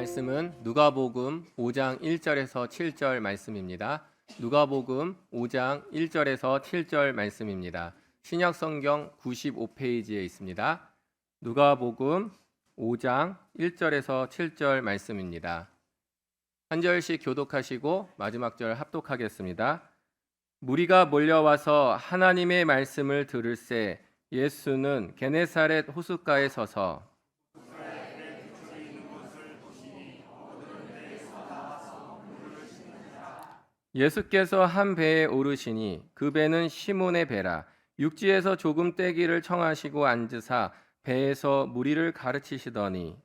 말씀은 누가복음 5장 1절에서 7절 말씀입니다. 누가복음 5장 1절에서 7절 말씀입니다. 신약성경 95페이지에 있습니다. 누가복음 5장 1절에서 7절 말씀입니다. 한 절씩 교독하시고 마지막 절 합독하겠습니다. 무리가 몰려와서 하나님의 말씀을 들을새 예수는 게네사렛 호숫가에 서서 예수께서 한 배에 오르시니 그 배는 시몬의 배라. 육지에서 조금 떼기를 청하시고 앉으사 배에서 무리를 가르치시더니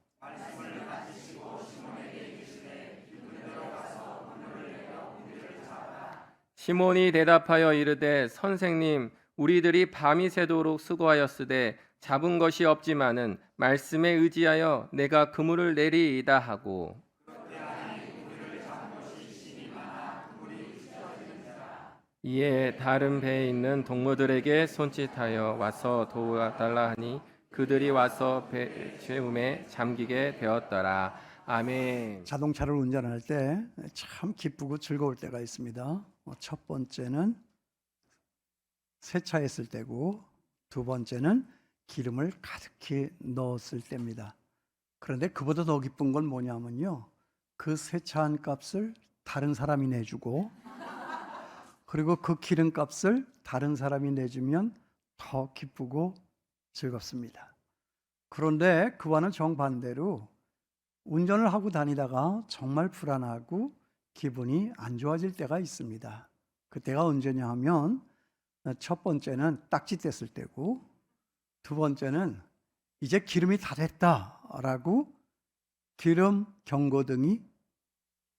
시몬이 대답하여 이르되 선생님 우리들이 밤이 새도록 수고하였으되 잡은 것이 없지만은 말씀에 의지하여 내가 그물을 내리이다 하고 이에 다른 배에 있는 동무들에게 손짓하여 와서 도와달라 하니 그들이 와서 배 채움에 잠기게 되었더라. 아멘. 자동차를 운전할 때 참 기쁘고 즐거울 때가 있습니다. 첫 번째는 세차했을 때고 두 번째는 기름을 가득히 넣었을 때입니다. 그런데 그보다 더 기쁜 건 뭐냐면요, 그 세차한 값을 다른 사람이 내주고 그리고 그 기름값을 다른 사람이 내주면 더 기쁘고 즐겁습니다. 그런데 그와는 정반대로 운전을 하고 다니다가 정말 불안하고 기분이 안 좋아질 때가 있습니다. 그때가 언제냐 하면 첫 번째는 딱지 뗐을 때고 두 번째는 이제 기름이 다 됐다라고 기름 경고등이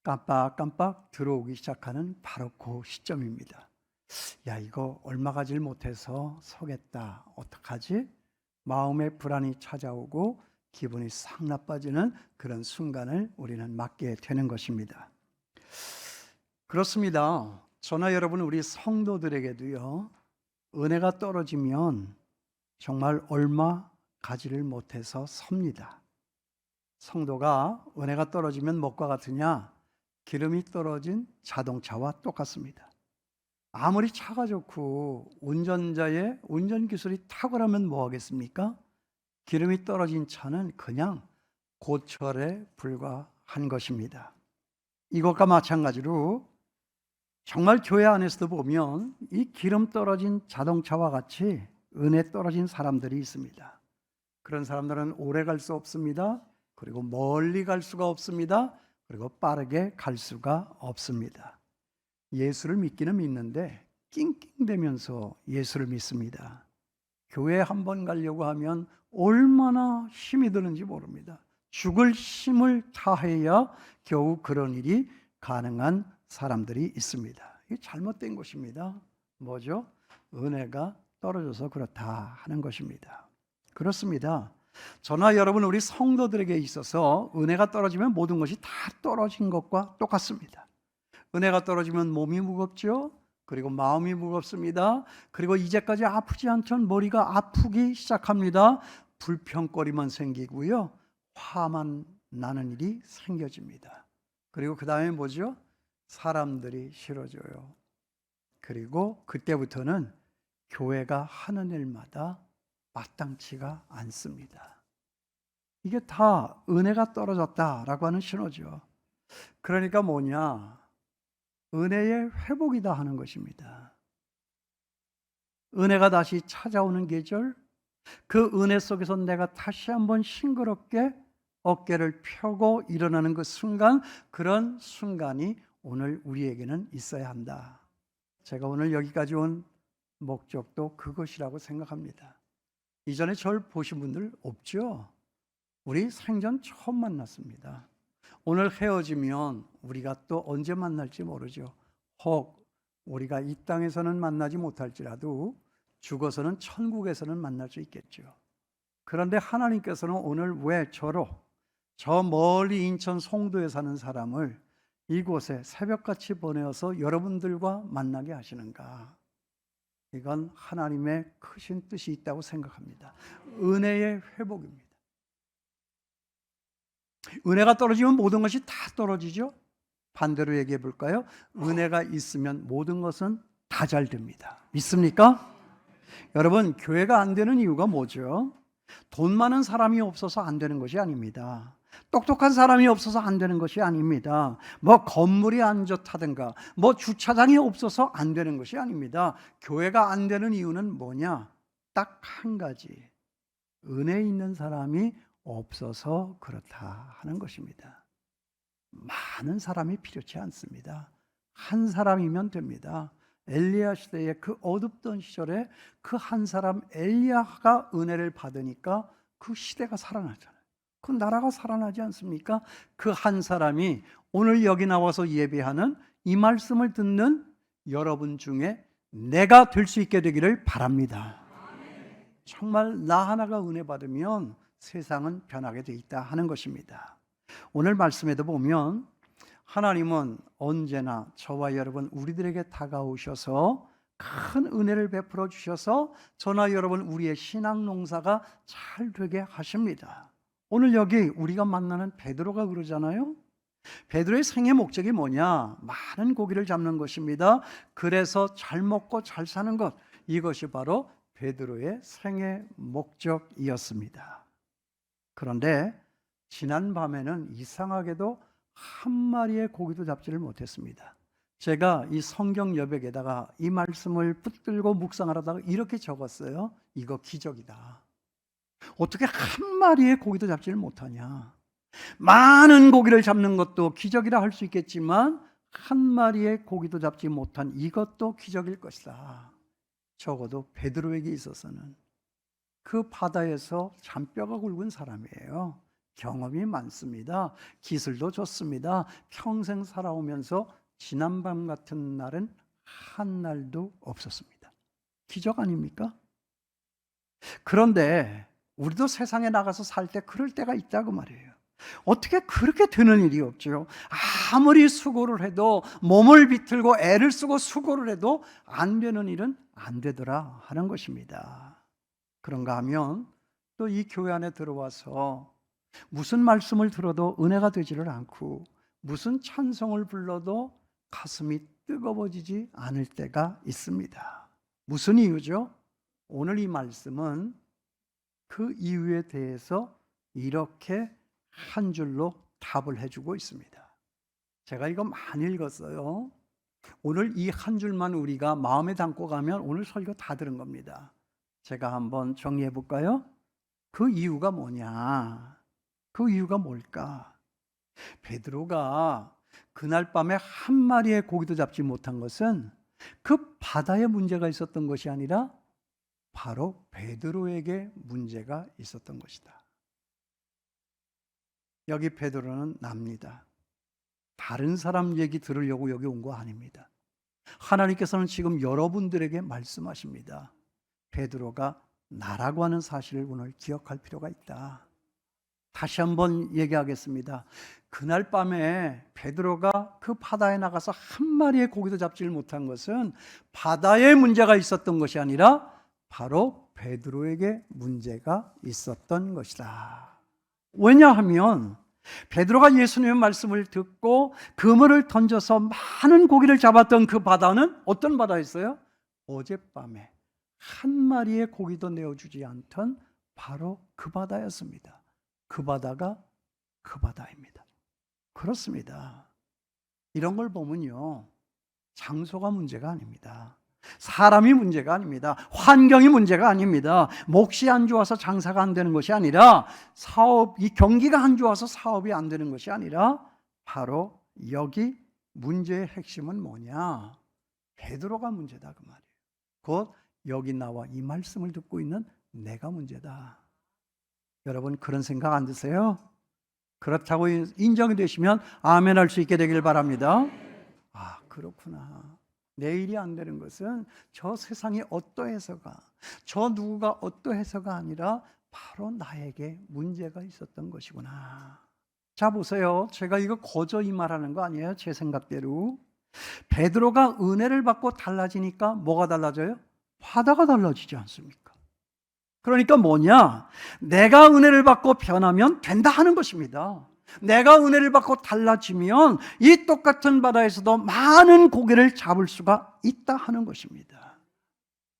깜빡깜빡 들어오기 시작하는 바로 그 시점입니다. 야, 이거 얼마 가질 못해서 서겠다. 어떡하지? 마음의 불안이 찾아오고 기분이 싹 나빠지는 그런 순간을 우리는 맞게 되는 것입니다. 그렇습니다. 저나 여러분 우리 성도들에게도요, 은혜가 떨어지면 정말 얼마 가지를 못해서 섭니다. 성도가 은혜가 떨어지면 뭐가 같으냐? 기름이 떨어진 자동차와 똑같습니다. 아무리 차가 좋고 운전자의 운전 기술이 탁월하면 뭐 하겠습니까? 기름이 떨어진 차는 그냥 고철에 불과한 것입니다. 이것과 마찬가지로 정말 교회 안에서도 보면 이 기름 떨어진 자동차와 같이 은혜 떨어진 사람들이 있습니다. 그런 사람들은 오래 갈 수 없습니다. 그리고 멀리 갈 수가 없습니다. 그리고 빠르게 갈 수가 없습니다. 예수를 믿기는 믿는데 낑낑대면서 예수를 믿습니다. 교회 한 번 가려고 하면 얼마나 힘이 드는지 모릅니다. 죽을 힘을 다해야 겨우 그런 일이 가능한 사람들이 있습니다. 이게 잘못된 것입니다. 뭐죠? 은혜가 떨어져서 그렇다 하는 것입니다. 그렇습니다. 저나 여러분 우리 성도들에게 있어서 은혜가 떨어지면 모든 것이 다 떨어진 것과 똑같습니다. 은혜가 떨어지면 몸이 무겁죠. 그리고 마음이 무겁습니다. 그리고 이제까지 아프지 않던 머리가 아프기 시작합니다. 불평거리만 생기고요, 화만 나는 일이 생겨집니다. 그리고 그 다음에 뭐죠? 사람들이 싫어져요. 그리고 그때부터는 교회가 하는 일마다 마땅치가 않습니다. 이게 다 은혜가 떨어졌다라고 하는 신호죠. 그러니까 뭐냐? 은혜의 회복이다 하는 것입니다. 은혜가 다시 찾아오는 계절, 그 은혜 속에서 내가 다시 한번 싱그럽게 어깨를 펴고 일어나는 그 순간, 그런 순간이 오늘 우리에게는 있어야 한다. 제가 오늘 여기까지 온 목적도 그것이라고 생각합니다. 이전에 저를 보신 분들 없죠? 우리 생전 처음 만났습니다. 오늘 헤어지면 우리가 또 언제 만날지 모르죠. 혹 우리가 이 땅에서는 만나지 못할지라도 죽어서는 천국에서는 만날 수 있겠죠. 그런데 하나님께서는 오늘 왜 저로, 저 멀리 인천 송도에 사는 사람을 이곳에 새벽같이 보내어서 여러분들과 만나게 하시는가? 이건 하나님의 크신 뜻이 있다고 생각합니다. 은혜의 회복입니다. 은혜가 떨어지면 모든 것이 다 떨어지죠. 반대로 얘기해 볼까요? 은혜가 있으면 모든 것은 다 잘 됩니다. 믿습니까? 여러분, 교회가 안 되는 이유가 뭐죠? 돈 많은 사람이 없어서 안 되는 것이 아닙니다. 똑똑한 사람이 없어서 안 되는 것이 아닙니다. 뭐 건물이 안 좋다든가 뭐 주차장이 없어서 안 되는 것이 아닙니다. 교회가 안 되는 이유는 뭐냐? 딱 한 가지. 은혜 있는 사람이 없어서 그렇다 하는 것입니다. 많은 사람이 필요치 않습니다. 한 사람이면 됩니다. 엘리야 시대의 그 어둡던 시절에 그 한 사람 엘리야가 은혜를 받으니까 그 시대가 살아나잖아요. 그 나라가 살아나지 않습니까? 그 한 사람이 오늘 여기 나와서 예배하는 이 말씀을 듣는 여러분 중에 내가 될 수 있게 되기를 바랍니다. 정말 나 하나가 은혜 받으면 세상은 변하게 돼 있다 하는 것입니다. 오늘 말씀에도 보면 하나님은 언제나 저와 여러분 우리들에게 다가오셔서 큰 은혜를 베풀어 주셔서 저나 여러분 우리의 신앙 농사가 잘 되게 하십니다. 오늘 여기 우리가 만나는 베드로가 그러잖아요. 베드로의 생애 목적이 뭐냐? 많은 고기를 잡는 것입니다. 그래서 잘 먹고 잘 사는 것, 이것이 바로 베드로의 생애 목적이었습니다. 그런데 지난 밤에는 이상하게도 한 마리의 고기도 잡지를 못했습니다. 제가 이 성경 여백에다가 이 말씀을 붙들고 묵상하다가 이렇게 적었어요. 이거 기적이다. 어떻게 한 마리의 고기도 잡지를 못하냐? 많은 고기를 잡는 것도 기적이라 할 수 있겠지만 한 마리의 고기도 잡지 못한 이것도 기적일 것이다. 적어도 베드로에게 있어서는 그 바다에서 잔뼈가 굵은 사람이에요. 경험이 많습니다. 기술도 좋습니다. 평생 살아오면서 지난밤 같은 날은 한 날도 없었습니다. 기적 아닙니까? 그런데 우리도 세상에 나가서 살 때 그럴 때가 있다고 말이에요. 어떻게 그렇게 되는 일이 없죠? 아무리 수고를 해도 몸을 비틀고 애를 쓰고 수고를 해도 안 되는 일은 안 되더라 하는 것입니다. 그런가 하면 또 이 교회 안에 들어와서 무슨 말씀을 들어도 은혜가 되지를 않고 무슨 찬송을 불러도 가슴이 뜨거워지지 않을 때가 있습니다. 무슨 이유죠? 오늘 이 말씀은 그 이유에 대해서 이렇게 한 줄로 답을 해주고 있습니다. 제가 이거 많이 읽었어요. 오늘 이 한 줄만 우리가 마음에 담고 가면 오늘 설교 다 들은 겁니다. 제가 한번 정리해 볼까요? 그 이유가 뭐냐? 그 이유가 뭘까? 베드로가 그날 밤에 한 마리의 고기도 잡지 못한 것은 그 바다에 문제가 있었던 것이 아니라 바로 베드로에게 문제가 있었던 것이다. 여기 베드로는 납니다. 다른 사람 얘기 들으려고 여기 온 거 아닙니다. 하나님께서는 지금 여러분들에게 말씀하십니다. 베드로가 나라고 하는 사실을 오늘 기억할 필요가 있다. 다시 한번 얘기하겠습니다. 그날 밤에 베드로가 그 바다에 나가서 한 마리의 고기도 잡지를 못한 것은 바다에 문제가 있었던 것이 아니라 바로 베드로에게 문제가 있었던 것이다. 왜냐하면 베드로가 예수님의 말씀을 듣고 그물을 던져서 많은 고기를 잡았던 그 바다는 어떤 바다였어요? 어젯밤에 한 마리의 고기도 내어주지 않던 바로 그 바다였습니다. 그 바다가 그 바다입니다. 그렇습니다. 이런 걸 보면요, 장소가 문제가 아닙니다. 사람이 문제가 아닙니다. 환경이 문제가 아닙니다. 몫이 안 좋아서 장사가 안 되는 것이 아니라 이 경기가 안 좋아서 사업이 안 되는 것이 아니라 바로 여기 문제의 핵심은 뭐냐? 베드로가 문제다 그 말이에요. 곧 여기 나와 이 말씀을 듣고 있는 내가 문제다. 여러분 그런 생각 안 드세요? 그렇다고 인정이 되시면 아멘 할 수 있게 되길 바랍니다. 아, 그렇구나. 내 일이 안 되는 것은 저 세상이 어떠해서가, 저 누구가 어떠해서가 아니라 바로 나에게 문제가 있었던 것이구나. 자 보세요. 제가 이거 거저이 말하는 거 아니에요. 제 생각대로. 베드로가 은혜를 받고 달라지니까 뭐가 달라져요? 바다가 달라지지 않습니까? 그러니까 뭐냐? 내가 은혜를 받고 변하면 된다 하는 것입니다. 내가 은혜를 받고 달라지면 이 똑같은 바다에서도 많은 고기를 잡을 수가 있다 하는 것입니다.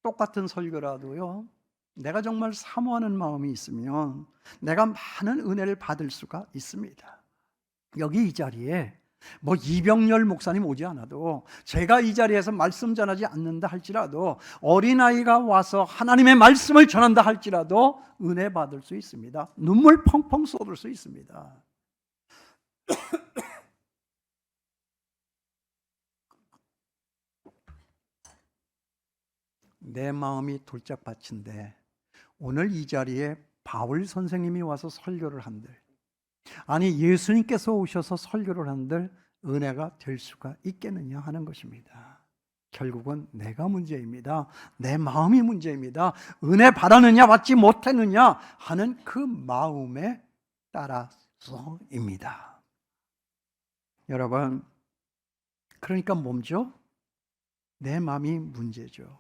똑같은 설교라도요, 내가 정말 사모하는 마음이 있으면 내가 많은 은혜를 받을 수가 있습니다. 여기 이 자리에 뭐 이병렬 목사님 오지 않아도, 제가 이 자리에서 말씀 전하지 않는다 할지라도, 어린아이가 와서 하나님의 말씀을 전한다 할지라도 은혜 받을 수 있습니다. 눈물 펑펑 쏟을 수 있습니다. 내 마음이 돌짝밭인데 오늘 이 자리에 바울 선생님이 와서 설교를 한들, 아니 예수님께서 오셔서 설교를 한들 은혜가 될 수가 있겠느냐 하는 것입니다. 결국은 내가 문제입니다. 내 마음이 문제입니다. 은혜 받았느냐 받지 못했느냐 하는 그 마음에 따라서입니다. 여러분, 그러니까 뭐죠? 내 마음이 문제죠.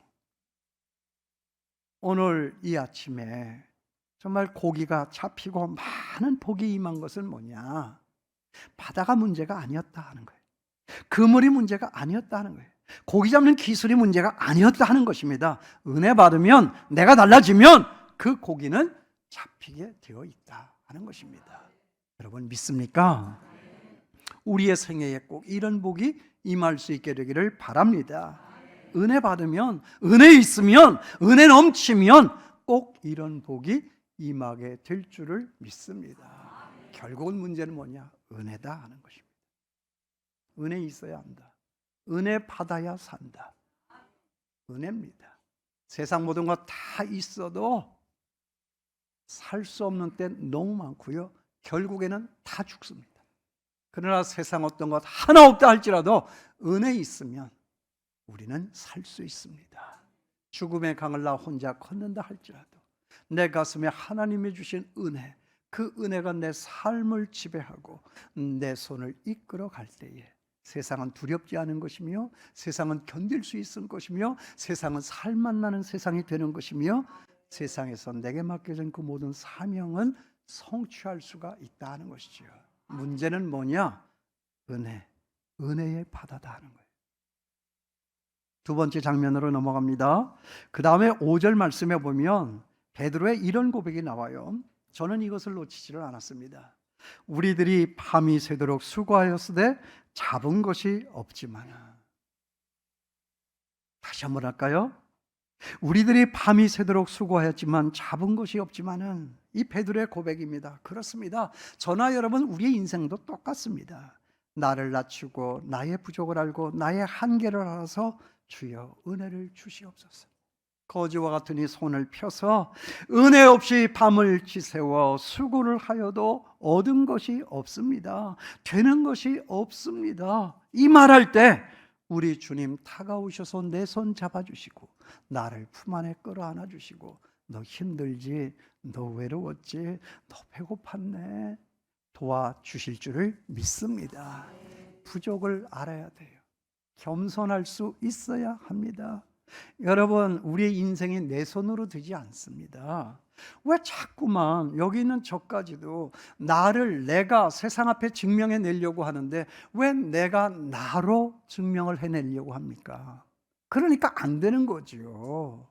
오늘 이 아침에 정말 고기가 잡히고 많은 복이 임한 것은 뭐냐? 바다가 문제가 아니었다 하는 거예요. 그물이 문제가 아니었다 하는 거예요. 고기 잡는 기술이 문제가 아니었다 하는 것입니다. 은혜 받으면, 내가 달라지면 그 고기는 잡히게 되어 있다 하는 것입니다. 여러분 믿습니까? 우리의 생애에 꼭 이런 복이 임할 수 있게 되기를 바랍니다. 은혜 받으면, 은혜 있으면, 은혜 넘치면 꼭 이런 복이 임하게 될 줄을 믿습니다. 결국은 문제는 뭐냐? 은혜다 하는 것입니다. 은혜 있어야 한다. 은혜 받아야 산다. 은혜입니다. 세상 모든 것 다 있어도 살 수 없는 때 너무 많고요, 결국에는 다 죽습니다. 그러나 세상 어떤 것 하나 없다 할지라도 은혜 있으면 우리는 살 수 있습니다. 죽음의 강을 나 혼자 걷는다 할지라도 내 가슴에 하나님이 주신 은혜, 그 은혜가 내 삶을 지배하고 내 손을 이끌어 갈 때에 세상은 두렵지 않은 것이며, 세상은 견딜 수 있을 것이며, 세상은 살만 나는 세상이 되는 것이며, 세상에서 내게 맡겨진 그 모든 사명은 성취할 수가 있다는 것이죠. 문제는 뭐냐? 은혜, 은혜의 바다다 하는 거예요. 두 번째 장면으로 넘어갑니다. 그 다음에 5절 말씀에 보면 베드로의 이런 고백이 나와요. 저는 이것을 놓치지를 않았습니다. 우리들이 밤이 새도록 수고하였으되 잡은 것이 없지만. 다시 한번 할까요? 우리들이 밤이 새도록 수고하였지만 잡은 것이 없지만은, 이 베드로의 고백입니다. 그렇습니다. 저나 여러분 우리의 인생도 똑같습니다. 나를 낮추고 나의 부족을 알고 나의 한계를 알아서 주여 은혜를 주시옵소서. 거지와 같으니 손을 펴서 은혜 없이 밤을 지새워 수고를 하여도 얻은 것이 없습니다. 되는 것이 없습니다. 이 말할 때 우리 주님 다가오셔서 내 손 잡아주시고 나를 품 안에 끌어안아 주시고, 너 힘들지? 너 외로웠지? 너 배고팠네? 도와주실 줄을 믿습니다. 부족을 알아야 돼요. 겸손할 수 있어야 합니다. 여러분, 우리의 인생이 내 손으로 되지 않습니다. 왜 자꾸만 여기 있는 저까지도 나를 내가 세상 앞에 증명해 내려고 하는데 왜 내가 나로 증명을 해내려고 합니까? 그러니까 안 되는 거죠.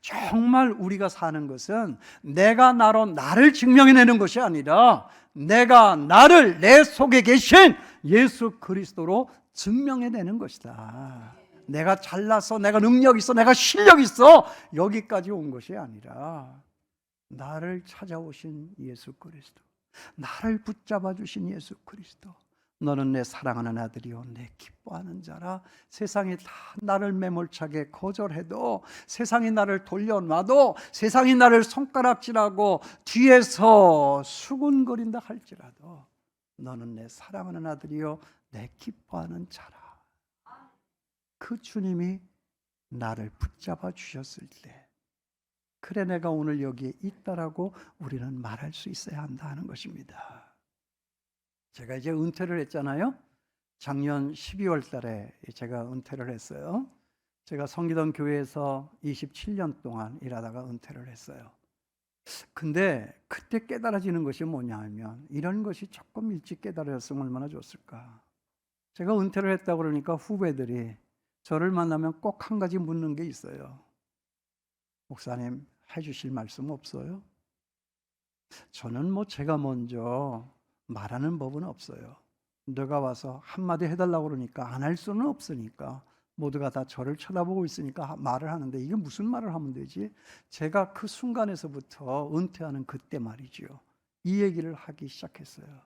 정말 우리가 사는 것은 내가 나로 나를 증명해내는 것이 아니라 내가 나를 내 속에 계신 예수 그리스도로 증명해내는 것이다. 내가 잘나서, 내가 능력 있어, 내가 실력 있어, 여기까지 온 것이 아니라 나를 찾아오신 예수 그리스도, 나를 붙잡아 주신 예수 그리스도, 너는 내 사랑하는 아들이요 내 기뻐하는 자라. 세상이 다 나를 매몰차게 거절해도, 세상이 나를 돌려놔도, 세상이 나를 손가락질하고 뒤에서 수군거린다 할지라도 너는 내 사랑하는 아들이요 내 기뻐하는 자라. 그 주님이 나를 붙잡아 주셨을 때, 그래 내가 오늘 여기에 있다라고 우리는 말할 수 있어야 한다 하는 것입니다. 제가 이제 은퇴를 했잖아요. 작년 12월 달에 제가 은퇴를 했어요. 제가 섬기던 교회에서 27년 동안 일하다가 은퇴를 했어요. 근데 그때 깨달아지는 것이 뭐냐 하면 이런 것이 조금 일찍 깨달았으면 얼마나 좋았을까. 제가 은퇴를 했다고 그러니까 후배들이 저를 만나면 꼭 한 가지 묻는 게 있어요. 목사님, 해주실 말씀 없어요? 저는 뭐 제가 먼저 말하는 법은 없어요. 누가 와서 한마디 해달라고 그러니까 안 할 수는 없으니까 모두가 다 저를 쳐다보고 있으니까 말을 하는데 이게 무슨 말을 하면 되지? 제가 그 순간에서부터 은퇴하는 그때 말이죠. 이 얘기를 하기 시작했어요.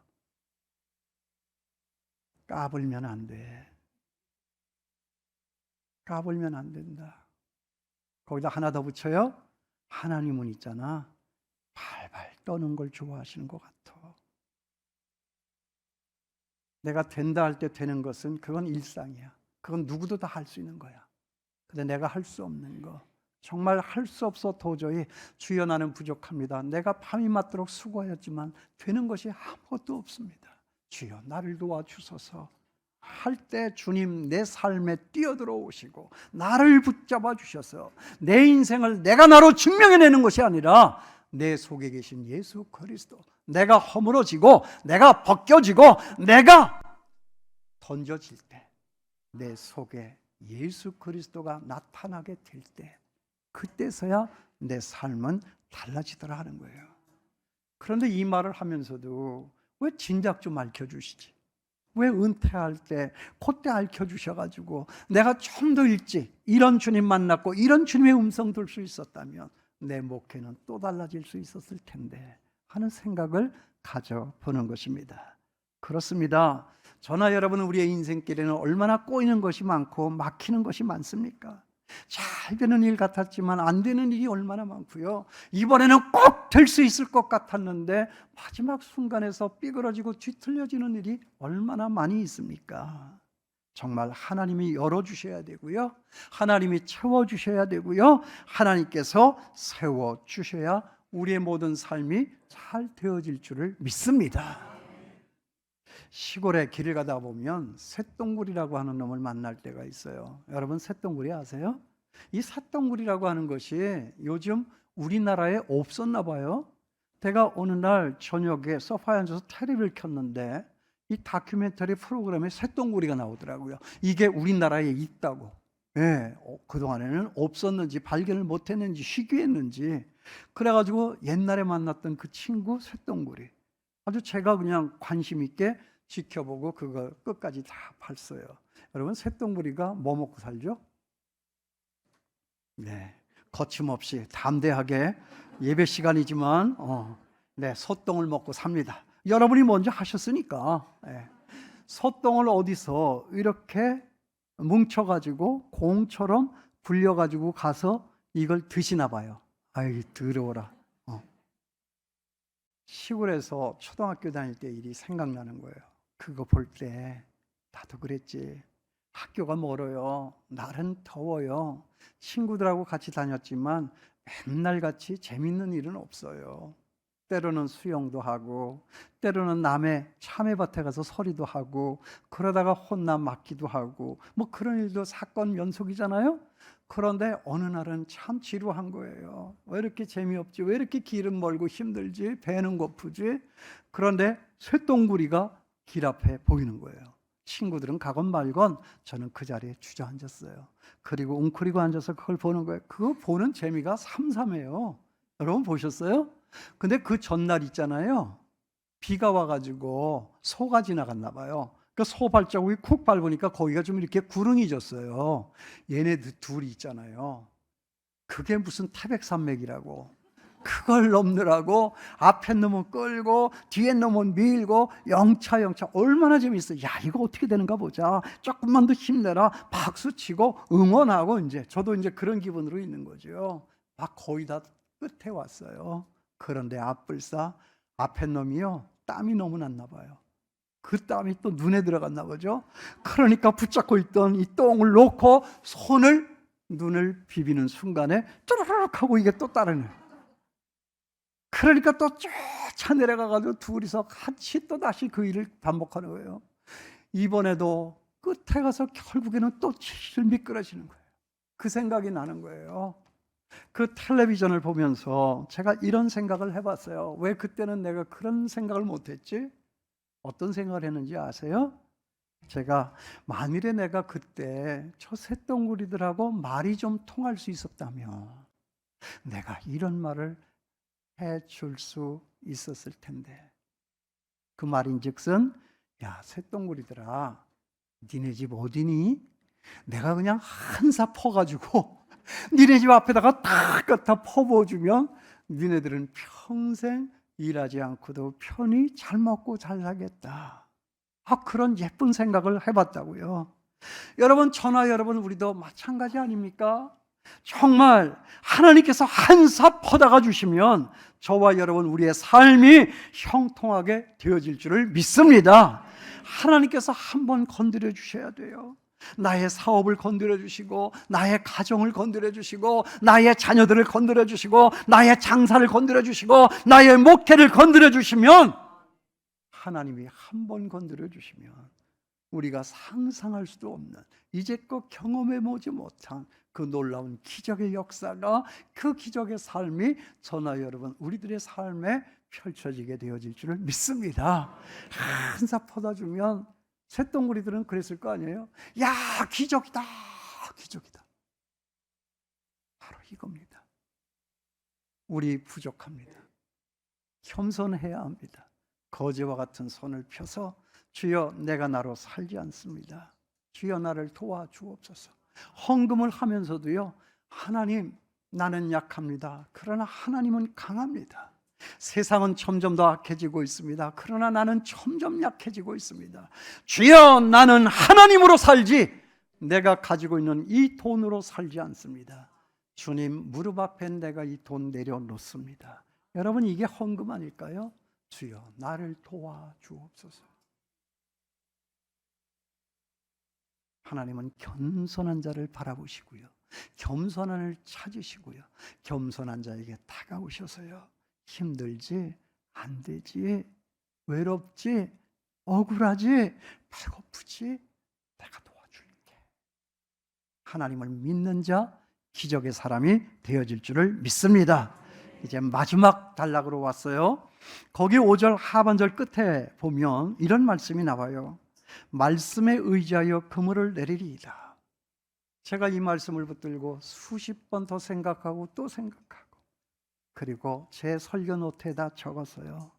까불면 안 돼. 까불면 안 된다. 거기다 하나 더 붙여요. 하나님은 있잖아. 발발 떠는 걸 좋아하시는 것 같아. 내가 된다 할 때 되는 것은 그건 일상이야. 그건 누구도 다 할 수 있는 거야. 근데 내가 할 수 없는 거, 정말 할 수 없어 도저히 주여 나는 부족합니다. 내가 밤이 맞도록 수고하였지만 되는 것이 아무것도 없습니다. 주여 나를 도와주소서. 할 때 주님 내 삶에 뛰어들어 오시고 나를 붙잡아 주셔서 내 인생을 내가 나로 증명해내는 것이 아니라 내 속에 계신 예수 그리스도, 내가 허물어지고 내가 벗겨지고 내가 던져질 때 내 속에 예수 그리스도가 나타나게 될 때 그때서야 내 삶은 달라지더라 하는 거예요. 그런데 이 말을 하면서도 왜 진작 좀 알려주시지? 왜 은퇴할 때 그때 알려주셔가지고 내가 좀 더 일찍 이런 주님 만났고 이런 주님의 음성 들을 수 있었다면 내 목회는 또 달라질 수 있었을 텐데 하는 생각을 가져보는 것입니다. 그렇습니다. 저나 여러분 우리의 인생길에는 얼마나 꼬이는 것이 많고 막히는 것이 많습니까? 잘 되는 일 같았지만 안 되는 일이 얼마나 많고요. 이번에는 꼭 될 수 있을 것 같았는데 마지막 순간에서 삐그러지고 뒤틀려지는 일이 얼마나 많이 있습니까? 정말 하나님이 열어주셔야 되고요. 하나님이 채워주셔야 되고요. 하나님께서 세워주셔야 우리의 모든 삶이 잘 되어질 줄을 믿습니다. 시골에 길을 가다 보면 쇳덩굴이라고 하는 놈을 만날 때가 있어요. 여러분 쇳덩굴이 아세요? 이 쇳덩굴이라고 하는 것이 요즘 우리나라에 없었나 봐요. 제가 어느 날 저녁에 소파에 앉아서 텔레비를 켰는데 이 다큐멘터리 프로그램에 쇳덩굴이가 나오더라고요. 이게 우리나라에 있다고. 예, 그동안에는 없었는지 발견을 못했는지 희귀했는지 그래가지고 옛날에 만났던 그 친구 쇳덩굴이 아주 제가 그냥 관심 있게 지켜보고 그거 끝까지 다 봤어요. 여러분 쇳덩굴이가 뭐 먹고 살죠? 네, 거침없이 담대하게 예배 시간이지만 네, 소똥을 먹고 삽니다. 여러분이 먼저 하셨으니까. 네. 소똥을 어디서 이렇게 뭉쳐가지고 공처럼 굴려가지고 가서 이걸 드시나 봐요. 아이 더러워라. 시골에서 초등학교 다닐 때 일이 생각나는 거예요. 그거 볼 때 나도 그랬지. 학교가 멀어요. 날은 더워요. 친구들하고 같이 다녔지만 맨날 같이 재밌는 일은 없어요. 때로는 수영도 하고 때로는 남의 참외밭에 가서 서리도 하고 그러다가 혼나 맞기도 하고 뭐 그런 일도 사건 연속이잖아요. 그런데 어느 날은 참 지루한 거예요. 왜 이렇게 재미없지? 왜 이렇게 길은 멀고 힘들지? 배는 고프지? 그런데 쇳덩굴이가 길 앞에 보이는 거예요. 친구들은 가건 말건 저는 그 자리에 주저앉았어요. 그리고 웅크리고 앉아서 그걸 보는 거예요. 그거 보는 재미가 삼삼해요. 여러분 보셨어요? 근데 그 전날 있잖아요. 비가 와가지고 소가 지나갔나 봐요. 그 소 발자국이 쿡 밟으니까 거기가 좀 이렇게 구릉이 졌어요. 얘네 둘이 있잖아요. 그게 무슨 태백산맥이라고. 그걸 넘느라고 앞에 놈은 끌고 뒤에 놈은 밀고 영차 얼마나 재밌어. 야 이거 어떻게 되는가 보자. 조금만 더 힘내라. 박수치고 응원하고 이제 저도 이제 그런 기분으로 있는 거죠. 막 거의 다 끝에 왔어요. 그런데 앞불사 앞에 놈이요 땀이 너무 났나 봐요. 그 땀이 또 눈에 들어갔나 보죠. 그러니까 붙잡고 있던 이 똥을 놓고 눈을 비비는 순간에 쭈르륵 하고 이게 또 따르는. 그러니까 또 쫓아 내려가가지고 둘이서 같이 또 다시 그 일을 반복하는 거예요. 이번에도 끝에 가서 결국에는 또 질질 미끄러지는 거예요. 그 생각이 나는 거예요. 그 텔레비전을 보면서 제가 이런 생각을 해봤어요. 왜 그때는 내가 그런 생각을 못했지? 어떤 생각을 했는지 아세요? 제가 만일에 내가 그때 저 새덩구리들하고 말이 좀 통할 수 있었다면 내가 이런 말을 해줄 수 있었을 텐데, 그 말인즉슨, 야 새덩구리들아, 니네 집 어디니? 내가 그냥 한사 퍼가지고 니네 집 앞에다가 딱 갖다 퍼부어주면 니네들은 평생 일하지 않고도 편히 잘 먹고 잘 살겠다. 그런 예쁜 생각을 해봤다고요. 여러분, 저나 여러분 우리도 마찬가지 아닙니까? 정말 하나님께서 한사 퍼다가 주시면 저와 여러분 우리의 삶이 형통하게 되어질 줄을 믿습니다. 하나님께서 한번 건드려 주셔야 돼요. 나의 사업을 건드려 주시고, 나의 가정을 건드려 주시고, 나의 자녀들을 건드려 주시고, 나의 장사를 건드려 주시고, 나의 목회를 건드려 주시면, 하나님이 한번 건드려 주시면 우리가 상상할 수도 없는, 이제껏 경험해 보지 못한 그 놀라운 기적의 역사가, 그 기적의 삶이 저나 여러분 우리들의 삶에 펼쳐지게 되어질 줄을 믿습니다. 한사 퍼다주면 새덩구리들은 그랬을 거 아니에요? 야, 기적이다, 기적이다. 바로 이겁니다. 우리 부족합니다. 겸손해야 합니다. 거지와 같은 손을 펴서 주여 내가 나로 살지 않습니다. 주여 나를 도와주옵소서. 헌금을 하면서도요, 하나님 나는 약합니다. 그러나 하나님은 강합니다. 세상은 점점 더 악해지고 있습니다. 그러나 나는 점점 약해지고 있습니다. 주여 나는 하나님으로 살지 내가 가지고 있는 이 돈으로 살지 않습니다. 주님 무릎 앞에 내가 이 돈 내려놓습니다. 여러분, 이게 헌금 아닐까요? 주여 나를 도와주옵소서. 하나님은 겸손한 자를 바라보시고요, 겸손한 자를 찾으시고요, 겸손한 자에게 다가오셔서요, 힘들지, 안 되지, 외롭지, 억울하지, 배고프지, 내가 도와줄게. 하나님을 믿는 자, 기적의 사람이 되어질 줄을 믿습니다. 이제 마지막 단락으로 왔어요. 거기 5절 하반절 끝에 보면 이런 말씀이 나와요. 말씀에 의지하여 그물을 내리리이다. 제가 이 말씀을 붙들고 수십 번 더 생각하고 또 생각하고, 그리고 제 설교 노트에다 적었어요.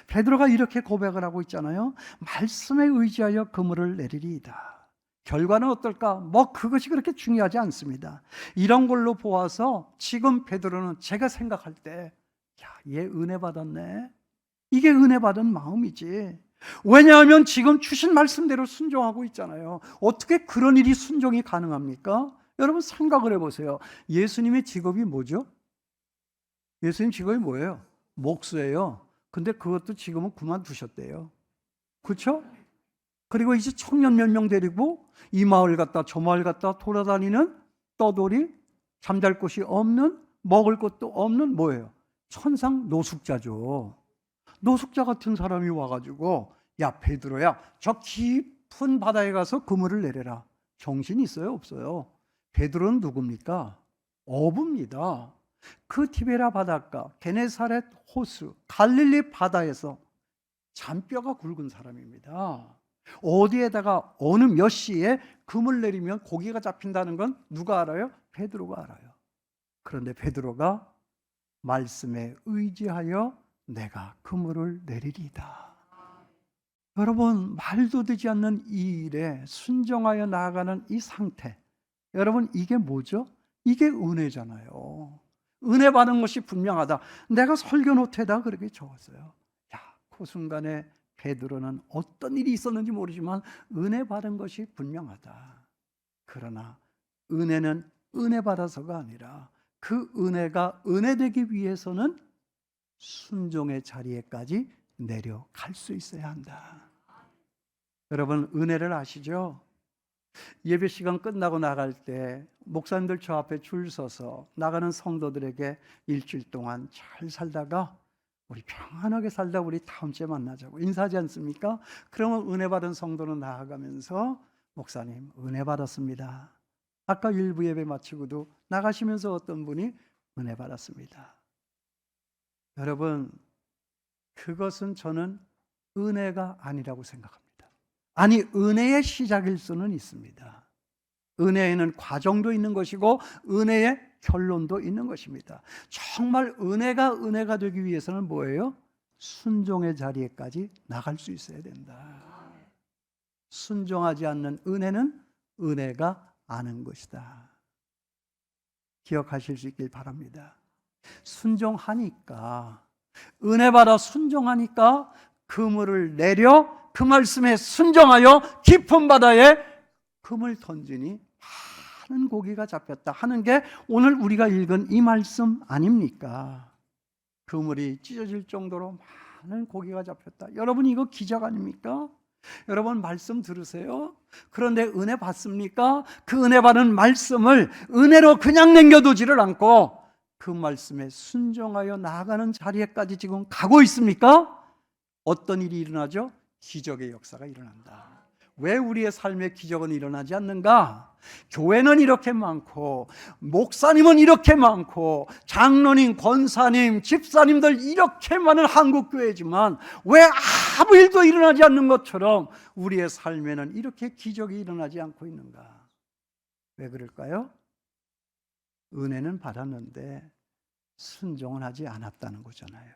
베드로가 이렇게 고백을 하고 있잖아요. 말씀에 의지하여 그물을 내리리이다. 결과는 어떨까? 그것이 그렇게 중요하지 않습니다. 이런 걸로 보아서 지금 베드로는 제가 생각할 때, 얘 은혜 받았네. 이게 은혜 받은 마음이지. 왜냐하면 지금 주신 말씀대로 순종하고 있잖아요. 어떻게 그런 일이 순종이 가능합니까? 여러분 생각을 해보세요. 예수님의 직업이 뭐죠? 예수님 직업이 뭐예요? 목수예요. 근데 그것도 지금은 그만두셨대요. 그렇죠? 그리고 이제 청년 몇 명 데리고 이 마을 갔다 저 마을 갔다 돌아다니는 떠돌이, 잠잘 곳이 없는, 먹을 것도 없는 뭐예요? 천상 노숙자죠. 노숙자 같은 사람이 와가지고, 야 베드로야, 저 깊은 바다에 가서 그물을 내려라. 정신 있어요 없어요? 베드로는 누굽니까? 어부입니다. 그 티베라 바닷가, 게네사렛 호수, 갈릴리 바다에서 잔뼈가 굵은 사람입니다. 어디에다가 어느 몇 시에 그물 내리면 고기가 잡힌다는 건 누가 알아요? 베드로가 알아요. 그런데 베드로가 말씀에 의지하여 내가 그물을 내리리이다. 여러분, 말도 되지 않는 이 일에 순종하여 나아가는 이 상태, 여러분 이게 뭐죠? 이게 은혜잖아요. 은혜 받은 것이 분명하다. 내가 설교 노트에다 그렇게 적었어요. 그 순간에 베드로는 어떤 일이 있었는지 모르지만 은혜 받은 것이 분명하다. 그러나 은혜는 은혜 받아서가 아니라 그 은혜가 은혜되기 위해서는 순종의 자리에까지 내려갈 수 있어야 한다. 여러분 은혜를 아시죠? 예배 시간 끝나고 나갈 때 목사님들 저 앞에 줄 서서 나가는 성도들에게 일주일 동안 잘 살다가 우리 평안하게 살다 우리 다음 주에 만나자고 인사하지 않습니까? 그러면 은혜 받은 성도는 나아가면서 목사님 은혜 받았습니다. 아까 일부 예배 마치고도 나가시면서 어떤 분이 은혜 받았습니다. 여러분, 그것은 저는 은혜가 아니라고 생각합니다. 아니, 은혜의 시작일 수는 있습니다. 은혜에는 과정도 있는 것이고 은혜의 결론도 있는 것입니다. 정말 은혜가 되기 위해서는 뭐예요? 순종의 자리에까지 나갈 수 있어야 된다. 순종하지 않는 은혜는 은혜가 아닌 것이다. 기억하실 수 있길 바랍니다. 순종하니까, 은혜 받아 순종하니까 그물을 내려 그 말씀에 순종하여 깊은 바다에 그물 던지니 많은 고기가 잡혔다 하는 게 오늘 우리가 읽은 이 말씀 아닙니까? 그물이 찢어질 정도로 많은 고기가 잡혔다. 여러분, 이거 기적 아닙니까? 여러분, 말씀 들으세요? 그런데 은혜 받습니까? 그 은혜 받은 말씀을 은혜로 그냥 남겨두지를 않고 그 말씀에 순종하여 나아가는 자리에까지 지금 가고 있습니까? 어떤 일이 일어나죠? 기적의 역사가 일어난다. 왜 우리의 삶에 기적은 일어나지 않는가? 교회는 이렇게 많고, 목사님은 이렇게 많고, 장로님, 권사님, 집사님들 이렇게 많은 한국교회지만 왜 아무 일도 일어나지 않는 것처럼 우리의 삶에는 이렇게 기적이 일어나지 않고 있는가? 왜 그럴까요? 은혜는 받았는데 순종은 하지 않았다는 거잖아요.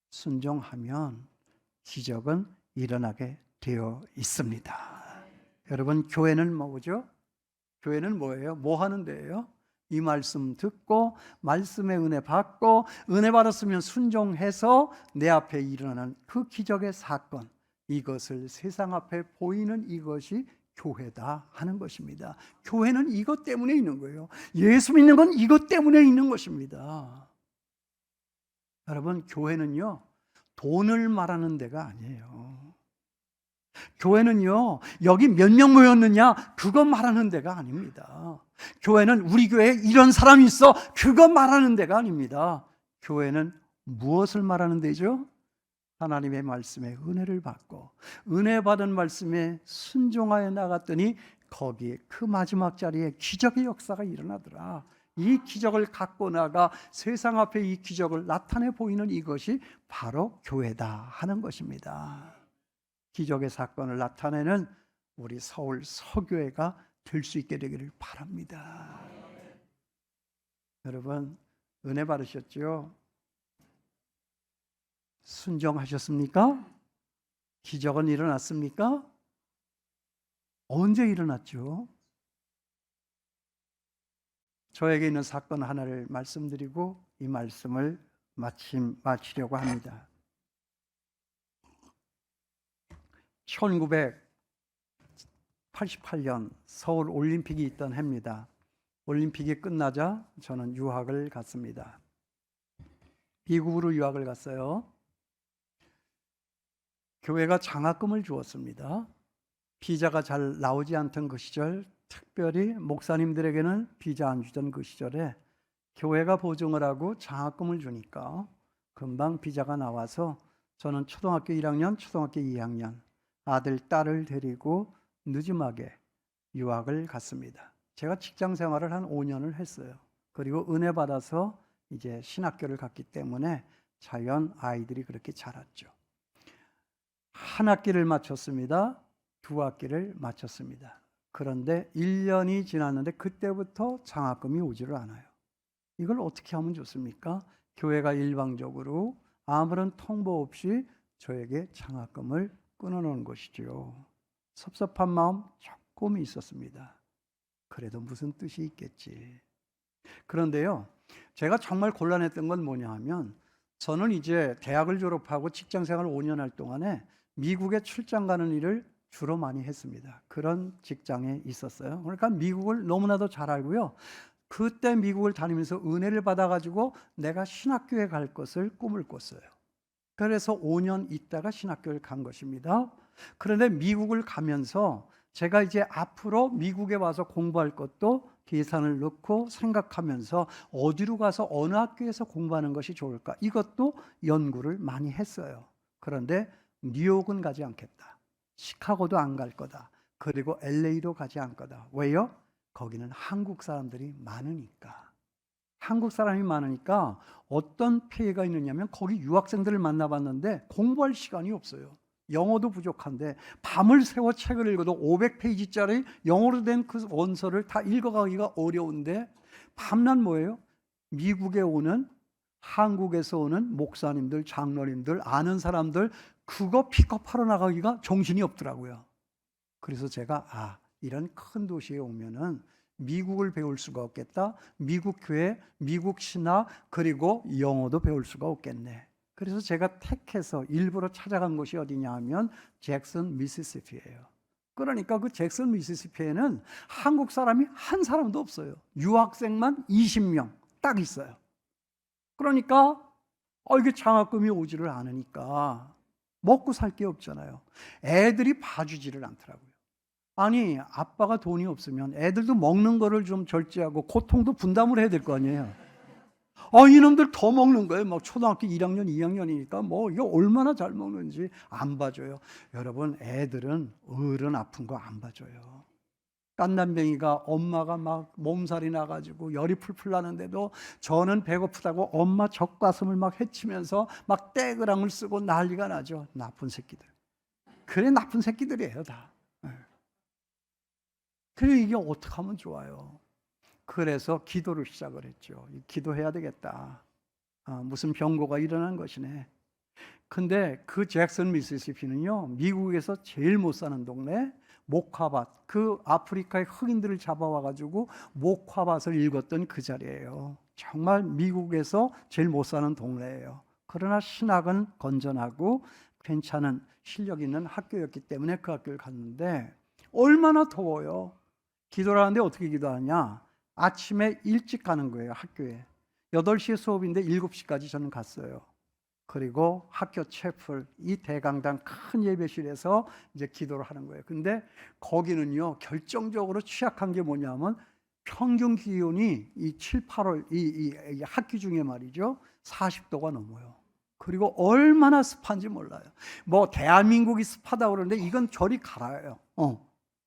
순종하면 기적은 일어나게 되어 있습니다. 여러분, 교회는 뭐죠? 교회는 뭐예요? 뭐 하는 데예요? 이 말씀 듣고 말씀의 은혜 받고 은혜 받았으면 순종해서 내 앞에 일어나는 그 기적의 사건, 이것을 세상 앞에 보이는 이것이 교회다 하는 것입니다. 교회는 이것 때문에 있는 거예요. 예수 믿는 건 이것 때문에 있는 것입니다. 여러분, 교회는요, 돈을 말하는 데가 아니에요. 교회는요, 여기 몇 명 모였느냐 그거 말하는 데가 아닙니다. 교회는 우리 교회에 이런 사람이 있어 그거 말하는 데가 아닙니다. 교회는 무엇을 말하는 데죠? 하나님의 말씀에 은혜를 받고 은혜 받은 말씀에 순종하여 나갔더니 거기에 그 마지막 자리에 기적의 역사가 일어나더라. 이 기적을 갖고 나가 세상 앞에 이 기적을 나타내 보이는 이것이 바로 교회다 하는 것입니다. 기적의 사건을 나타내는 우리 서울 서교회가 될 수 있게 되기를 바랍니다. 여러분, 은혜 받으셨죠? 순종하셨습니까? 기적은 일어났습니까? 언제 일어났죠? 저에게 있는 사건 하나를 말씀드리고 이 말씀을 마치려고 합니다. 1988년 서울 올림픽이 있던 해입니다. 올림픽이 끝나자 저는 유학을 갔습니다. 미국으로 유학을 갔어요. 교회가 장학금을 주었습니다. 비자가 잘 나오지 않던 그 시절, 특별히 목사님들에게는 비자 안 주던 그 시절에 교회가 보증을 하고 장학금을 주니까 금방 비자가 나와서 저는 초등학교 1학년, 초등학교 2학년 아들, 딸을 데리고 늦음하게 유학을 갔습니다. 제가 직장 생활을 한 5년을 했어요. 그리고 은혜 받아서 이제 신학교를 갔기 때문에 자연 아이들이 그렇게 자랐죠. 한 학기를 마쳤습니다. 두 학기를 마쳤습니다. 그런데 1년이 지났는데 그때부터 장학금이 오지를 않아요. 이걸 어떻게 하면 좋습니까? 교회가 일방적으로 아무런 통보 없이 저에게 장학금을 끊어놓은 것이죠. 섭섭한 마음 조금 있었습니다. 그래도 무슨 뜻이 있겠지. 그런데요, 제가 정말 곤란했던 건 뭐냐 하면 저는 이제 대학을 졸업하고 직장생활 5년 할 동안에 미국에 출장 가는 일을 주로 많이 했습니다. 그런 직장에 있었어요. 그러니까 미국을 너무나도 잘 알고요. 그때 미국을 다니면서 은혜를 받아가지고 내가 신학교에 갈 것을 꿈을 꿨어요. 그래서 5년 있다가 신학교를 간 것입니다. 그런데 미국을 가면서 제가 이제 앞으로 미국에 와서 공부할 것도 계산을 넣고 생각하면서 어디로 가서 어느 학교에서 공부하는 것이 좋을까? 이것도 연구를 많이 했어요. 그런데 뉴욕은 가지 않겠다. 시카고도 안 갈 거다. 그리고 LA도 가지 않을 거다. 왜요? 거기는 한국 사람들이 많으니까. 한국 사람이 많으니까 어떤 폐해가 있느냐면 거기 유학생들을 만나봤는데 공부할 시간이 없어요. 영어도 부족한데 밤을 새워 책을 읽어도 500페이지짜리 영어로 된 그 원서를 다 읽어가기가 어려운데 밤낮 뭐예요? 미국에 오는, 한국에서 오는 목사님들, 장로님들, 아는 사람들 그거 픽업하러 나가기가 정신이 없더라고요. 그래서 제가 이런 큰 도시에 오면은 미국을 배울 수가 없겠다. 미국 교회, 미국 신학, 그리고 영어도 배울 수가 없겠네. 그래서 제가 택해서 일부러 찾아간 곳이 어디냐 하면 잭슨, 미시시피예요. 그러니까 그 잭슨, 미시시피에는 한국 사람이 한 사람도 없어요. 유학생만 20명 딱 있어요. 그러니까 이게 장학금이 오지를 않으니까 먹고 살 게 없잖아요. 애들이 봐주지를 않더라고요. 아니, 아빠가 돈이 없으면 애들도 먹는 거를 좀 절제하고 고통도 분담을 해야 될 거 아니에요. 이놈들 더 먹는 거예요. 막 초등학교 1학년, 2학년이니까 뭐 이거 얼마나 잘 먹는지 안 봐줘요. 여러분, 애들은 어른 아픈 거 안 봐줘요. 깐난뱅이가 엄마가 막 몸살이 나가지고 열이 풀풀 나는데도 저는 배고프다고 엄마 젖가슴을 막 헤치면서 막 떼그랑을 쓰고 난리가 나죠. 나쁜 새끼들. 그래, 나쁜 새끼들이에요, 다. 그래, 이게 어떻게 하면 좋아요? 그래서 기도를 시작을 했죠. 기도해야 되겠다. 무슨 병고가 일어난 것이네. 근데 그 잭슨, 미시시피는요, 미국에서 제일 못 사는 동네, 목화밭, 그 아프리카의 흑인들을 잡아와가지고 목화밭을 읽었던 그 자리예요. 정말 미국에서 제일 못 사는 동네예요. 그러나 신학은 건전하고 괜찮은 실력 있는 학교였기 때문에 그 학교를 갔는데 얼마나 더워요. 기도를 하는데 어떻게 기도하냐? 아침에 일찍 가는 거예요, 학교에. 8시에 수업인데 7시까지 저는 갔어요. 그리고 학교 채플, 이 대강당 큰 예배실에서 이제 기도를 하는 거예요. 근데 거기는요, 결정적으로 취약한 게 뭐냐면 평균 기온이 이 7, 8월 이 학기 중에 말이죠, 40도가 넘어요. 그리고 얼마나 습한지 몰라요. 뭐 대한민국이 습하다고 그러는데 이건 저리 갈아요.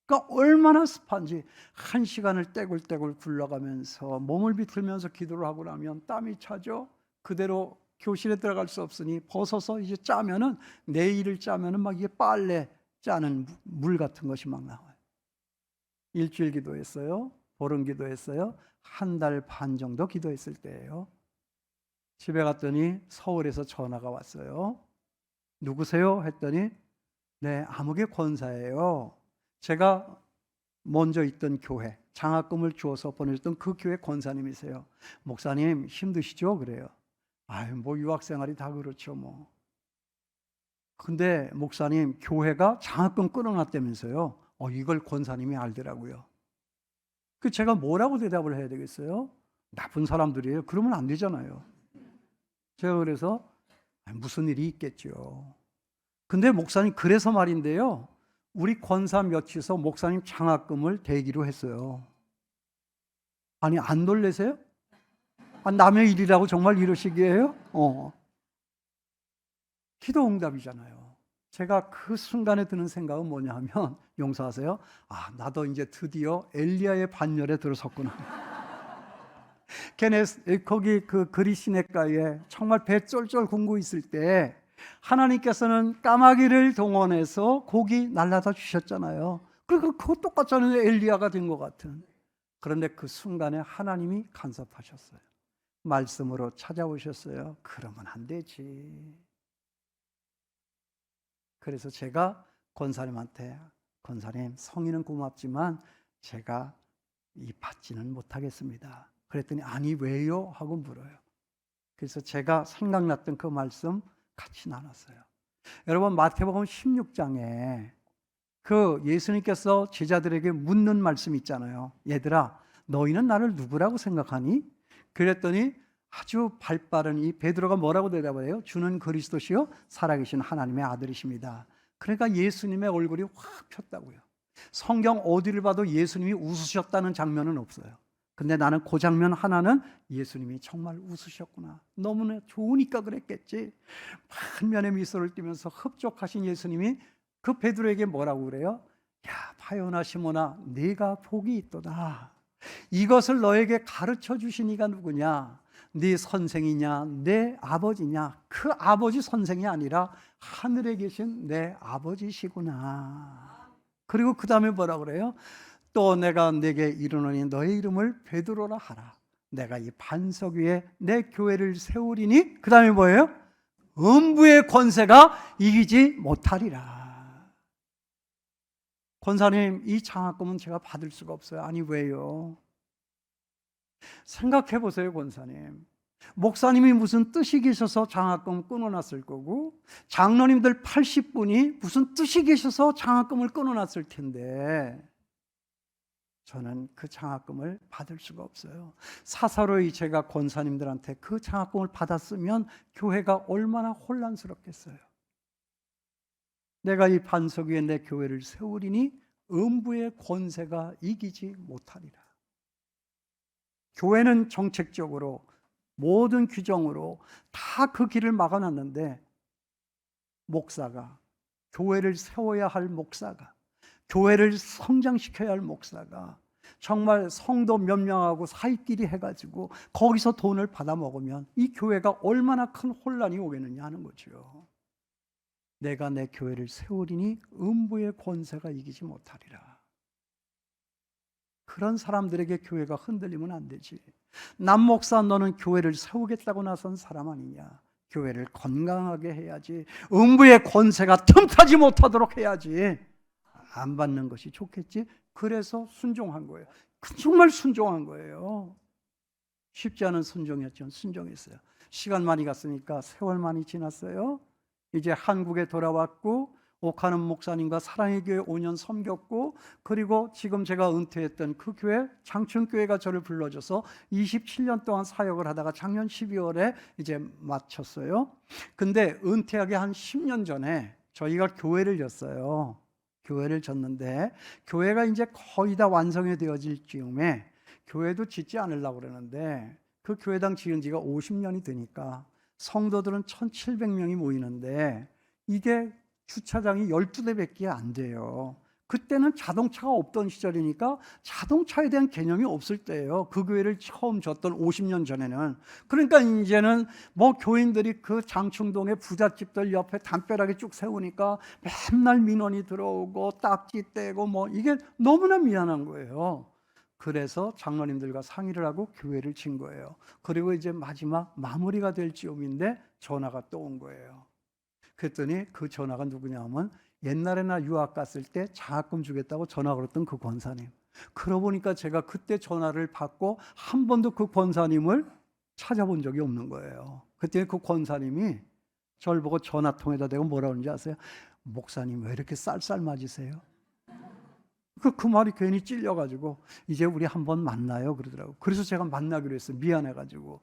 그러니까 얼마나 습한지 1시간을 떼굴떼굴 굴러가면서 몸을 비틀면서 기도를 하고 나면 땀이 차죠. 그대로 교실에 들어갈 수 없으니 벗어서 이제 짜면은, 내일을 짜면은 막 이게 빨래 짜는 물 같은 것이 막 나와요. 일주일 기도했어요. 보름 기도했어요. 1달 반 정도 기도했을 때예요. 집에 갔더니 서울에서 전화가 왔어요. 누구세요? 했더니 네, 암흑의 권사예요. 제가 먼저 있던 교회, 장학금을 주어서 보내줬던 그 교회 권사님이세요. 목사님 힘드시죠? 그래요. 뭐 유학생활이 다 그렇죠 뭐. 근데 목사님, 교회가 장학금 끊어놨다면서요. 이걸 권사님이 알더라고요. 그 제가 뭐라고 대답을 해야 되겠어요? 나쁜 사람들이에요. 그러면 안 되잖아요. 제가 그래서 무슨 일이 있겠죠. 근데 목사님, 그래서 말인데요, 우리 권사 몇이서 목사님 장학금을 대기로 했어요. 아니, 안 놀래세요? 남의 일이라고 정말 이러시기에요? 기도 응답이잖아요. 제가 그 순간에 드는 생각은 뭐냐 하면, 용서하세요. 나도 이제 드디어 엘리야의 반열에 들어섰구나. 걔네 거기 그 그리시네가에 정말 배 쫄쫄 굶고 있을 때 하나님께서는 까마귀를 동원해서 고기 날라다 주셨잖아요. 그리고 그거 똑같잖아요. 엘리야가 된 것 같은. 그런데 그 순간에 하나님이 간섭하셨어요. 말씀으로 찾아오셨어요. 그러면 안 되지. 그래서 제가 권사님한테, 권사님, 성의는 고맙지만 제가 받지는 못하겠습니다. 그랬더니 아니 왜요? 하고 물어요. 그래서 제가 생각났던 그 말씀 같이 나눴어요. 여러분, 마태복음 16장에 그 예수님께서 제자들에게 묻는 말씀 있잖아요. 얘들아, 너희는 나를 누구라고 생각하니? 그랬더니 아주 발빠른 이 베드로가 뭐라고 대답을 해요? 주는 그리스도시요 살아계신 하나님의 아들이십니다. 그러니까 예수님의 얼굴이 확 폈다고요. 성경 어디를 봐도 예수님이 웃으셨다는 장면은 없어요. 근데 나는 그 장면 하나는 예수님이 정말 웃으셨구나. 너무나 좋으니까 그랬겠지. 만면의 미소를 띠면서 흡족하신 예수님이 그 베드로에게 뭐라고 그래요? 야, 바요나 시몬아, 네가 복이 있도다. 이것을 너에게 가르쳐 주신 이가 누구냐? 네 선생이냐? 내 아버지냐? 그 아버지 선생이 아니라 하늘에 계신 내 아버지시구나. 그리고 그 다음에 뭐라 그래요? 또 내가 내게 이르노니 너의 이름을 베드로라 하라. 내가 이 반석 위에 내 교회를 세우리니, 그 다음에 뭐예요? 음부의 권세가 이기지 못하리라. 권사님, 이 장학금은 제가 받을 수가 없어요. 아니, 왜요? 생각해 보세요, 권사님. 목사님이 무슨 뜻이 계셔서 장학금 끊어놨을 거고, 장로님들 80분이 무슨 뜻이 계셔서 장학금을 끊어놨을 텐데, 저는 그 장학금을 받을 수가 없어요. 사사로이 제가 권사님들한테 그 장학금을 받았으면 교회가 얼마나 혼란스럽겠어요. 내가 이 반석 위에 내 교회를 세우리니 음부의 권세가 이기지 못하리라. 교회는 정책적으로 모든 규정으로 다 그 길을 막아놨는데, 목사가, 교회를 세워야 할 목사가, 교회를 성장시켜야 할 목사가 정말 성도 몇 명하고 사이끼리 해가지고 거기서 돈을 받아 먹으면 이 교회가 얼마나 큰 혼란이 오겠느냐 하는 거죠. 내가 내 교회를 세우리니 음부의 권세가 이기지 못하리라. 그런 사람들에게 교회가 흔들리면 안 되지. 남 목사, 너는 교회를 세우겠다고 나선 사람 아니냐? 교회를 건강하게 해야지. 음부의 권세가 틈타지 못하도록 해야지. 안 받는 것이 좋겠지. 그래서 순종한 거예요. 정말 순종한 거예요. 쉽지 않은 순종이었죠. 순종했어요. 시간 많이 갔으니까 세월 많이 지났어요. 이제 한국에 돌아왔고, 옥하는 목사님과 사랑의 교회 5년 섬겼고, 그리고 지금 제가 은퇴했던 그 교회, 장춘교회가 저를 불러줘서 27년 동안 사역을 하다가 작년 12월에 이제 마쳤어요. 근데 은퇴하기 한 10년 전에 저희가 교회를 졌어요. 교회를 졌는데, 교회가 이제 거의 다 완성이 되어질 즈음에 교회도 짓지 않으려고 그러는데, 그 교회당 지은 지가 50년이 되니까 성도들은 1,700명이 모이는데 이게 주차장이 12대밖에 안 돼요. 그때는 자동차가 없던 시절이니까 자동차에 대한 개념이 없을 때예요. 그 교회를 처음 졌던 50년 전에는. 그러니까 이제는 뭐 교인들이 그 장충동의 부잣집들 옆에 담벼락에 쭉 세우니까 맨날 민원이 들어오고 딱지 떼고 뭐 이게 너무나 미안한 거예요. 그래서 장로님들과 상의를 하고 교회를 진 거예요. 그리고 이제 마지막 마무리가 될 즈음인데 전화가 또 온 거예요. 그랬더니 그 전화가 누구냐 하면 옛날에 나 유학 갔을 때 장학금 주겠다고 전화 걸었던 그 권사님. 그러고 보니까 제가 그때 전화를 받고 한 번도 그 권사님을 찾아본 적이 없는 거예요. 그때 그 권사님이 저를 보고 전화통에다 대고 뭐라 그러는지 아세요? 목사님 왜 이렇게 쌀쌀맞으세요? 그 말이 괜히 찔려가지고 이제 우리 한번 만나요 그러더라고요. 그래서 제가 만나기로 했어요. 미안해가지고.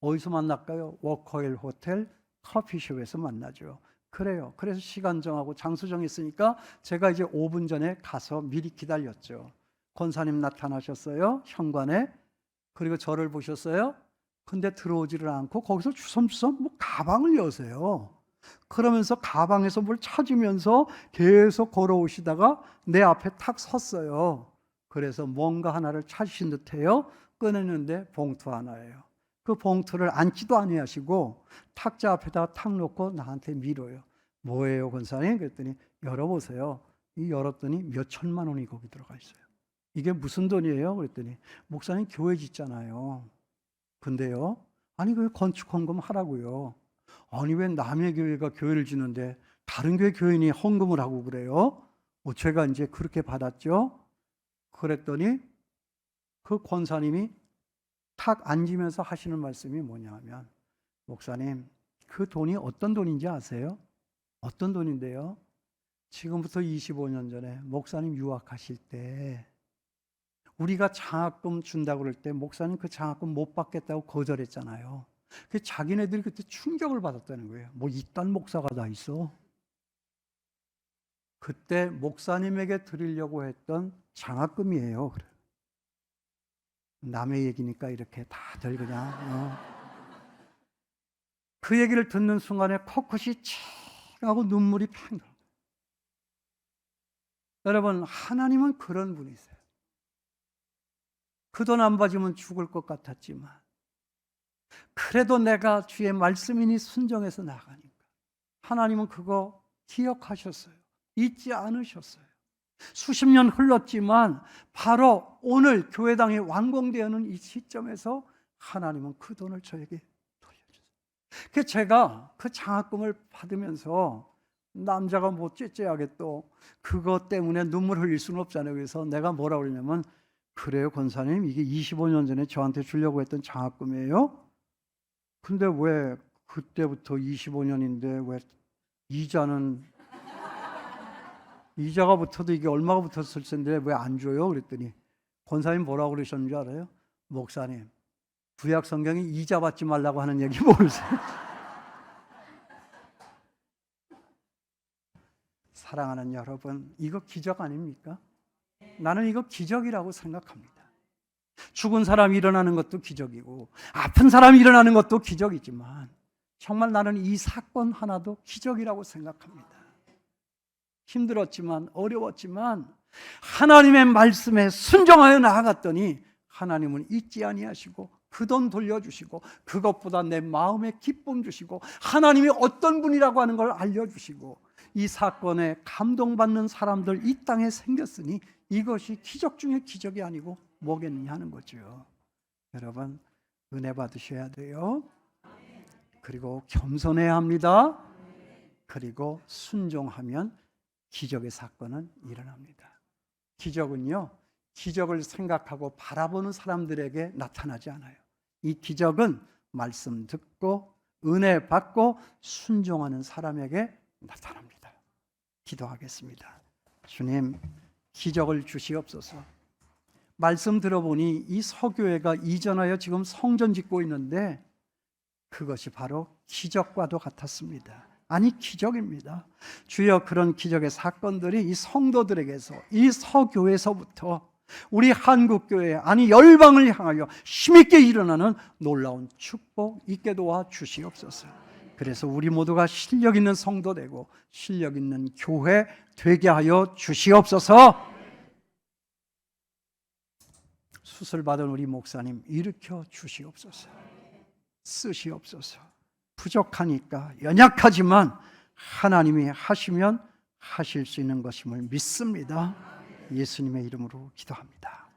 어디서 만날까요? 워커힐 호텔 커피숍에서 만나죠. 그래요. 그래서 시간 정하고 장소 정했으니까 제가 이제 5분 전에 가서 미리 기다렸죠. 권사님 나타나셨어요. 현관에. 그리고 저를 보셨어요. 근데 들어오지를 않고 거기서 주섬주섬 뭐 가방을 여세요. 그러면서 가방에서 뭘 찾으면서 계속 걸어오시다가 내 앞에 탁 섰어요. 그래서 뭔가 하나를 찾으신 듯해요. 꺼내는데 봉투 하나예요. 그 봉투를 앉지도 아니하시고 탁자 앞에다 탁 놓고 나한테 밀어요. 뭐예요, 권사님? 그랬더니 열어보세요. 이 열었더니 몇 천만 원이 거기 들어가 있어요. 이게 무슨 돈이에요? 그랬더니 목사님 교회 짓잖아요. 근데요, 아니 왜 건축 헌금 하라고요? 아니 왜 남의 교회가 교회를 짓는데 다른 교회 교인이 헌금을 하고 그래요? 제가 이제 그렇게 받았죠. 그랬더니 그 권사님이 탁 앉으면서 하시는 말씀이 뭐냐 하면, 목사님 그 돈이 어떤 돈인지 아세요? 어떤 돈인데요? 지금부터 25년 전에 목사님 유학하실 때 우리가 장학금 준다고 그럴 때 목사님 그 장학금 못 받겠다고 거절했잖아요. 그 자기네들이 그때 충격을 받았다는 거예요. 뭐 이딴 목사가 다 있어? 그때 목사님에게 드리려고 했던 장학금이에요. 남의 얘기니까 이렇게 다들 그냥 그 얘기를 듣는 순간에 코끝이 칙 하고 눈물이 팡 들어요. 여러분, 하나님은 그런 분이세요. 그 돈 안 받으면 죽을 것 같았지만 그래도 내가 주의 말씀이니 순종해서 나가니까 하나님은 그거 기억하셨어요. 잊지 않으셨어요. 수십 년 흘렀지만 바로 오늘 교회당이 완공되는 이 시점에서 하나님은 그 돈을 저에게 돌려주세요. 그래서 제가 그 장학금을 받으면서 남자가 뭐 째째하게 또 그것 때문에 눈물 흘릴 수는 없잖아요. 그래서 내가 뭐라고 그러냐면 그래요 권사님, 이게 25년 전에 저한테 주려고 했던 장학금이에요? 근데 왜 그때부터 25년인데 왜 이자가 붙어도 이게 얼마가 붙었을 텐데 왜 안 줘요? 그랬더니 권사님 뭐라고 그러셨는지 알아요? 목사님, 구약 성경이 이자 받지 말라고 하는 얘기 모르세요? 사랑하는 여러분, 이거 기적 아닙니까? 나는 이거 기적이라고 생각합니다. 죽은 사람이 일어나는 것도 기적이고 아픈 사람이 일어나는 것도 기적이지만 정말 나는 이 사건 하나도 기적이라고 생각합니다. 힘들었지만 어려웠지만 하나님의 말씀에 순종하여 나아갔더니 하나님은 잊지 아니하시고 그 돈 돌려주시고 그것보다 내 마음에 기쁨 주시고 하나님이 어떤 분이라고 하는 걸 알려주시고 이 사건에 감동받는 사람들 이 땅에 생겼으니 이것이 기적 중에 기적이 아니고 뭐겠느냐 하는 거죠. 여러분 은혜 받으셔야 돼요. 그리고 겸손해야 합니다. 그리고 순종하면 기적의 사건은 일어납니다. 기적은요, 기적을 생각하고 바라보는 사람들에게 나타나지 않아요. 이 기적은 말씀 듣고 은혜 받고 순종하는 사람에게 나타납니다. 기도하겠습니다. 주님, 기적을 주시옵소서. 말씀 들어보니 이 서교회가 이전하여 지금 성전 짓고 있는데 그것이 바로 기적과도 같았습니다. 아니 기적입니다. 주여, 그런 기적의 사건들이 이 성도들에게서 이 서교회에서부터 우리 한국교회 아니 열방을 향하여 힘있게 일어나는 놀라운 축복 있게 도와 주시옵소서. 그래서 우리 모두가 실력 있는 성도 되고 실력 있는 교회 되게 하여 주시옵소서. 수술받은 우리 목사님 일으켜 주시옵소서. 쓰시옵소서. 부족하니까 연약하지만 하나님이 하시면 하실 수 있는 것임을 믿습니다. 예수님의 이름으로 기도합니다.